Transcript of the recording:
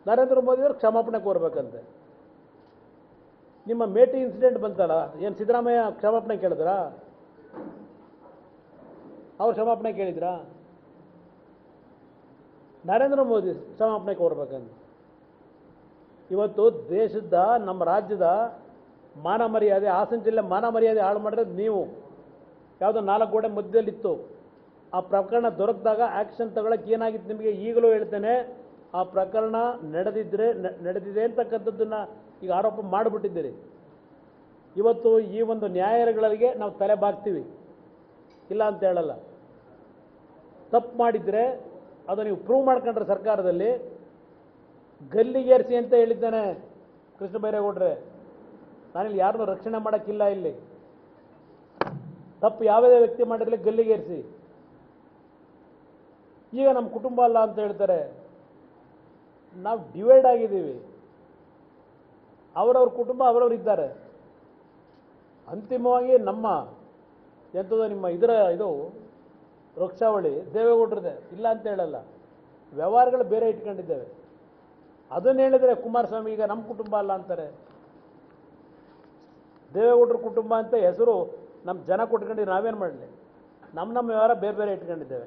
ನರೇಂದ್ರ ಮೋದಿಯವರು ಕ್ಷಮಾಪಣೆ ಕೋರ್ಬೇಕಂತೆ. ನಿಮ್ಮ ಮೇಟಿ ಇನ್ಸಿಡೆಂಟ್ ಬಂತಲ್ಲ, ಏನು ಸಿದ್ದರಾಮಯ್ಯ ಕ್ಷಮಾಪಣೆ ಕೇಳಿದ್ರಾ? ಅವ್ರು ಕ್ಷಮಾಪಣೆ ಕೇಳಿದ್ರಾ? ನರೇಂದ್ರ ಮೋದಿ ಕ್ಷಮಾಪಣೆ ಕೋರ್ಬೇಕಂತ. ಇವತ್ತು ದೇಶದ, ನಮ್ಮ ರಾಜ್ಯದ ಮಾನ ಮರ್ಯಾದೆ, ಹಾಸನ ಜಿಲ್ಲೆ ಮಾನ ಮರ್ಯಾದೆ ಹಾಳು ಮಾಡಿರೋದು ನೀವು. ಯಾವುದೋ 4 ಗೋಡೆ ಮಧ್ಯದಲ್ಲಿತ್ತು. ಆ ಪ್ರಕರಣ ದೊರಕಿದಾಗ ಆ್ಯಕ್ಷನ್ ತಗೊಳ್ಳೋಕೆ ಏನಾಗಿತ್ತು ನಿಮಗೆ ಈಗಲೂ ಹೇಳ್ತೇನೆ. ಆ ಪ್ರಕರಣ ನಡೆದಿದೆ ಅಂತಕ್ಕಂಥದ್ದನ್ನು ಈಗ ಆರೋಪ ಮಾಡಿಬಿಟ್ಟಿದ್ದೀರಿ. ಇವತ್ತು ಈ ಒಂದು ನ್ಯಾಯಾಲಯಗಳಿಗೆ ನಾವು ತಲೆ ಬಾಗ್ತೀವಿ, ಇಲ್ಲ ಅಂತ ಹೇಳಲ್ಲ. ತಪ್ಪು ಮಾಡಿದರೆ ಅದು ನೀವು ಪ್ರೂವ್ ಮಾಡ್ಕೊಂಡ್ರೆ ಸರ್ಕಾರದಲ್ಲಿ ಗಲ್ಲಿಗೇರಿಸಿ ಅಂತ ಹೇಳಿದ್ದಾನೆ ಕೃಷ್ಣ ಬೈರೇಗೌಡ್ರೆ. ನಾನಿಲ್ಲಿ ಯಾರನ್ನೂ ರಕ್ಷಣೆ ಮಾಡೋಕ್ಕಿಲ್ಲ. ಇಲ್ಲಿ ತಪ್ಪು ಯಾವುದೇ ವ್ಯಕ್ತಿ ಮಾಡಿರಲಿ ಗಲ್ಲಿಗೇರಿಸಿ. ಈಗ ನಮ್ಮ ಕುಟುಂಬ ಅಲ್ಲ ಅಂತ ಹೇಳ್ತಾರೆ. ನಾವು ಡಿವೈಡ್ ಆಗಿದ್ದೀವಿ. ಅವರವ್ರ ಕುಟುಂಬ ಅವರವ್ರು ಇದ್ದಾರೆ. ಅಂತಿಮವಾಗಿ ನಮ್ಮ ಎಂಥದ್ದು ನಿಮ್ಮ ಇದು ವೃಕ್ಷಾವಳಿ ದೇವೇಗೌಡರದೆ, ಇಲ್ಲ ಅಂತ ಹೇಳಲ್ಲ. ವ್ಯವಹಾರಗಳು ಬೇರೆ ಇಟ್ಕೊಂಡಿದ್ದೇವೆ. ಅದನ್ನು ಹೇಳಿದರೆ ಕುಮಾರಸ್ವಾಮಿ ಈಗ ನಮ್ಮ ಕುಟುಂಬ ಅಲ್ಲ ಅಂತಾರೆ. ದೇವೇಗೌಡರ ಕುಟುಂಬ ಅಂತ ಹೆಸರು ನಮ್ಮ ಜನ ಕೊಟ್ಕೊಂಡು ನಾವೇನು ಮಾಡಲಿ? ನಮ್ಮ ವ್ಯವಹಾರ ಬೇರೆ ಬೇರೆ ಇಟ್ಕೊಂಡಿದ್ದೇವೆ.